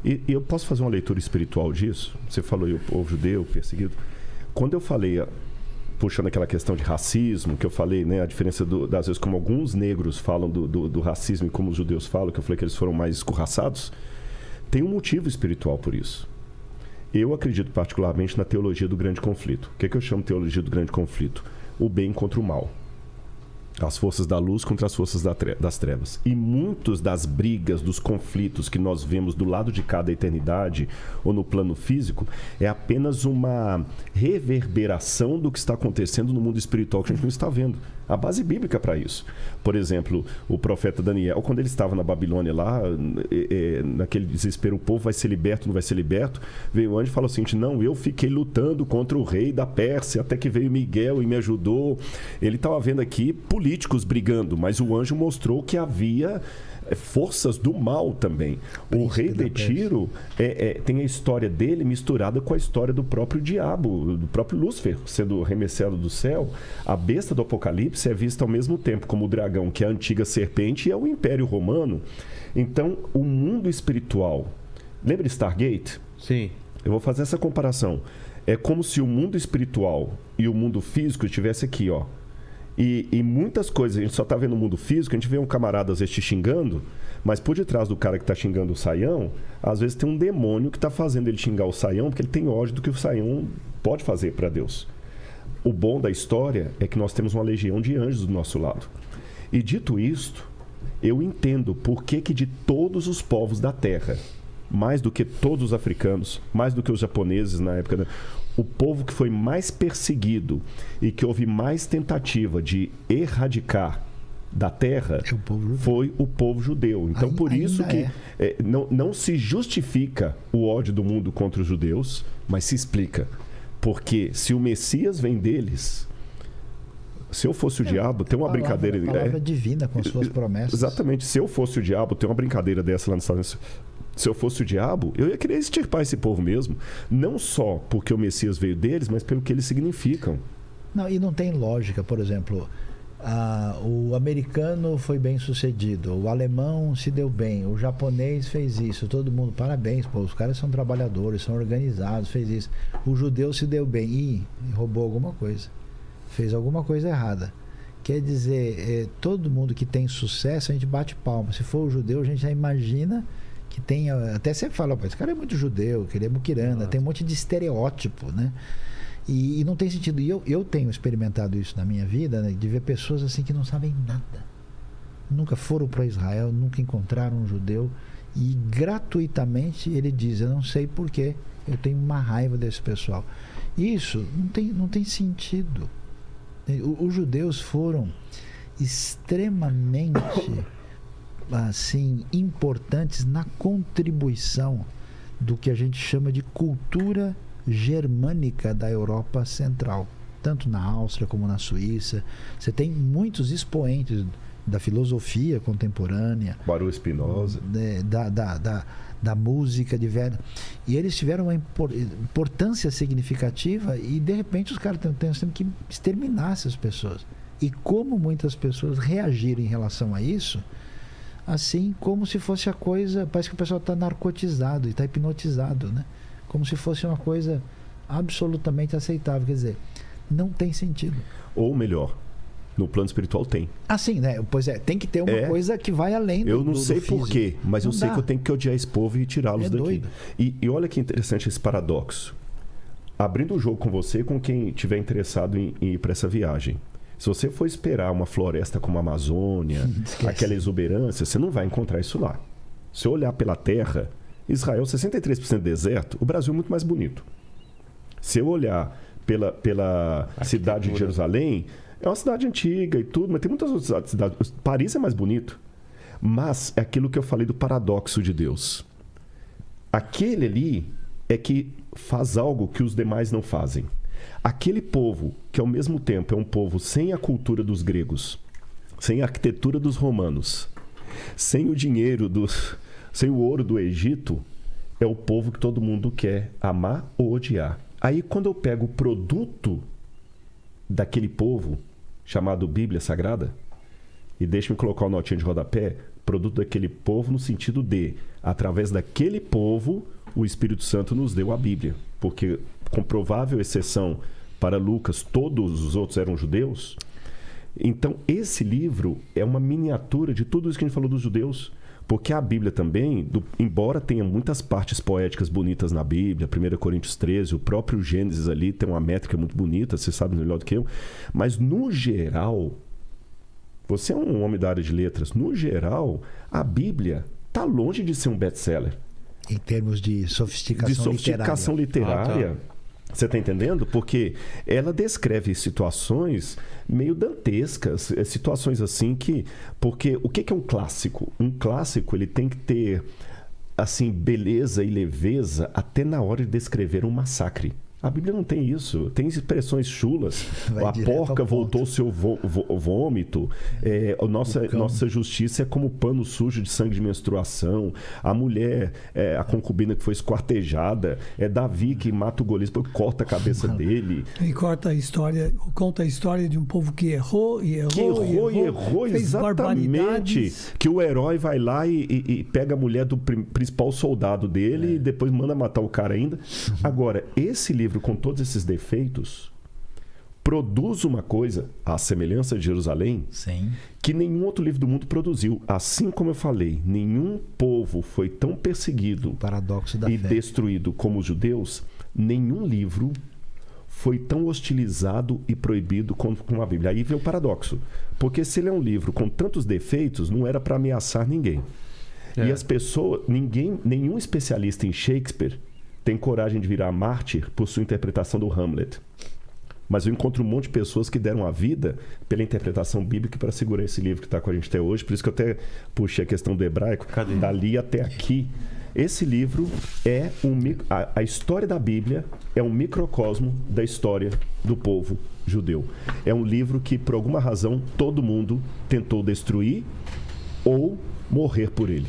E eu posso fazer uma leitura espiritual disso? Você falou aí o povo judeu perseguido. Quando eu falei, puxando aquela questão de racismo, que eu falei, né, a diferença das vezes como alguns negros falam do racismo e como os judeus falam, que eu falei que eles foram mais escorraçados, tem um motivo espiritual por isso. Eu acredito particularmente na teologia do grande conflito. O que é que eu chamo de teologia do grande conflito? O bem contra o mal. As forças da luz contra as forças das trevas. E muitas das brigas, dos conflitos que nós vemos do lado de cada eternidade ou no plano físico é apenas uma reverberação do que está acontecendo no mundo espiritual que a gente não está vendo. A base bíblica para isso. Por exemplo, o profeta Daniel, quando ele estava na Babilônia lá, naquele desespero, o povo vai ser liberto, não vai ser liberto, veio o anjo e falou assim, não, eu fiquei lutando contra o rei da Pérsia, até que veio Miguel e me ajudou. Ele estava vendo aqui políticos brigando, mas o anjo mostrou que havia forças do mal também. O rei de Tiro tem a história dele misturada com a história do próprio diabo, do próprio Lúcifer, sendo arremessado do céu. A besta do Apocalipse é vista ao mesmo tempo como o dragão, que é a antiga serpente, e é o Império Romano. Então, o mundo espiritual... Lembra de Stargate? Sim. Eu vou fazer essa comparação. É como se o mundo espiritual e o mundo físico estivesse aqui, ó. E muitas coisas, a gente só está vendo o mundo físico, a gente vê um camarada às vezes te xingando, mas por detrás do cara que está xingando o Saião, às vezes tem um demônio que está fazendo ele xingar o Saião, porque ele tem ódio do que o Saião pode fazer para Deus. O bom da história é que nós temos uma legião de anjos do nosso lado. E dito isto, eu entendo por que de todos os povos da Terra, mais do que todos os africanos, mais do que os japoneses na época... O povo que foi mais perseguido e que houve mais tentativa de erradicar da terra foi o povo judeu. Então, por isso que não se justifica o ódio do mundo contra os judeus, mas se explica. Porque se o Messias vem deles... Se eu fosse o diabo, tem uma brincadeira... A palavra divina com as suas promessas. Exatamente. Se eu fosse o diabo, tem uma brincadeira dessa lá nos Estados Unidos. Se eu fosse o diabo, eu ia querer extirpar esse povo mesmo. Não só porque o Messias veio deles, mas pelo que eles significam. Não, e não tem lógica. Por exemplo, o americano foi bem sucedido, o alemão se deu bem, o japonês fez isso, todo mundo, parabéns, pô, os caras são trabalhadores, são organizados, fez isso. O judeu se deu bem e roubou alguma coisa, fez alguma coisa errada. Quer dizer, todo mundo que tem sucesso, a gente bate palma. Se for o judeu, a gente já imagina que tem... Até você fala, esse cara é muito judeu, que ele é muquirana, tem um monte de estereótipo, né? E não tem sentido. E eu tenho experimentado isso na minha vida, né, de ver pessoas assim que não sabem nada. Nunca foram para Israel, nunca encontraram um judeu. E gratuitamente ele diz, eu não sei porquê, eu tenho uma raiva desse pessoal. Isso não tem sentido. Os judeus foram extremamente assim, importantes na contribuição do que a gente chama de cultura germânica da Europa Central, tanto na Áustria como na Suíça. Você tem muitos expoentes da filosofia contemporânea, Baruch Spinoza, da música diversa, e eles tiveram uma importância significativa, e de repente os caras têm que exterminar essas pessoas. E como muitas pessoas reagiram em relação a isso, assim, como se fosse a coisa, parece que o pessoal está narcotizado e está hipnotizado, né? Como se fosse uma coisa absolutamente aceitável. Quer dizer, não tem sentido. Ou melhor, no plano espiritual tem. Assim, né? Pois tem que ter uma coisa que vai além do Eu não sei físico. porquê, mas não eu sei dá. que eu tenho que odiar esse povo e tirá-los daqui. Doido. E olha que interessante esse paradoxo. Abrindo o jogo com você, com quem estiver interessado em ir para essa viagem. Se você for esperar uma floresta como a Amazônia, aquela exuberância, você não vai encontrar isso lá. Se eu olhar pela terra, Israel, 63% deserto, o Brasil é muito mais bonito. Se eu olhar pela cidade de Jerusalém, é uma cidade antiga e tudo, mas tem muitas outras cidades. Paris é mais bonito. Mas é aquilo que eu falei do paradoxo de Deus. Aquele ali é que faz algo que os demais não fazem. Aquele povo, que ao mesmo tempo é um povo sem a cultura dos gregos, sem a arquitetura dos romanos, sem o dinheiro, sem o ouro do Egito, é o povo que todo mundo quer amar ou odiar. Aí, quando eu pego o produto daquele povo, chamado Bíblia Sagrada, e deixa-me colocar uma notinha de rodapé, produto daquele povo no sentido de, através daquele povo, o Espírito Santo nos deu a Bíblia. Porque, com provável exceção para Lucas, todos os outros eram judeus. Então, esse livro é uma miniatura de tudo isso que a gente falou dos judeus. Porque a Bíblia também, embora tenha muitas partes poéticas bonitas na Bíblia, 1 Coríntios 13, o próprio Gênesis ali tem uma métrica muito bonita, você sabe melhor do que eu, mas no geral, você é um homem da área de letras, no geral, a Bíblia está longe de ser um best-seller. Em termos de sofisticação literária. Você está entendendo? Porque ela descreve situações meio dantescas, situações assim que... Porque o que é um clássico? Um clássico, ele tem que ter, assim, beleza e leveza até na hora de descrever um massacre. A Bíblia não tem isso. Tem expressões chulas. A porca voltou ao seu vômito. Nossa justiça é como pano sujo de sangue de menstruação. A mulher, a concubina que foi esquartejada. É Davi que mata o Golias porque corta a cabeça dele. Ele conta a história de um povo que errou, fez exatamente. Que o herói vai lá e pega a mulher do principal soldado dele e depois manda matar o cara ainda. Agora, esse livro, com todos esses defeitos, produz uma coisa, à semelhança de Jerusalém, sim, que nenhum outro livro do mundo produziu. Assim como eu falei, nenhum povo foi tão perseguido e destruído como os judeus, nenhum livro foi tão hostilizado e proibido como a Bíblia. Aí vem o paradoxo. Porque se ele é um livro com tantos defeitos, não era para ameaçar ninguém. E as pessoas, nenhum especialista em Shakespeare tem coragem de virar mártir por sua interpretação do Hamlet. Mas eu encontro um monte de pessoas que deram a vida pela interpretação bíblica para segurar esse livro que está com a gente até hoje. Por isso que eu até puxei a questão do hebraico. Dali até aqui. Esse livro é a história da Bíblia é um microcosmo da história do povo judeu. É um livro que, por alguma razão, todo mundo tentou destruir ou morrer por ele.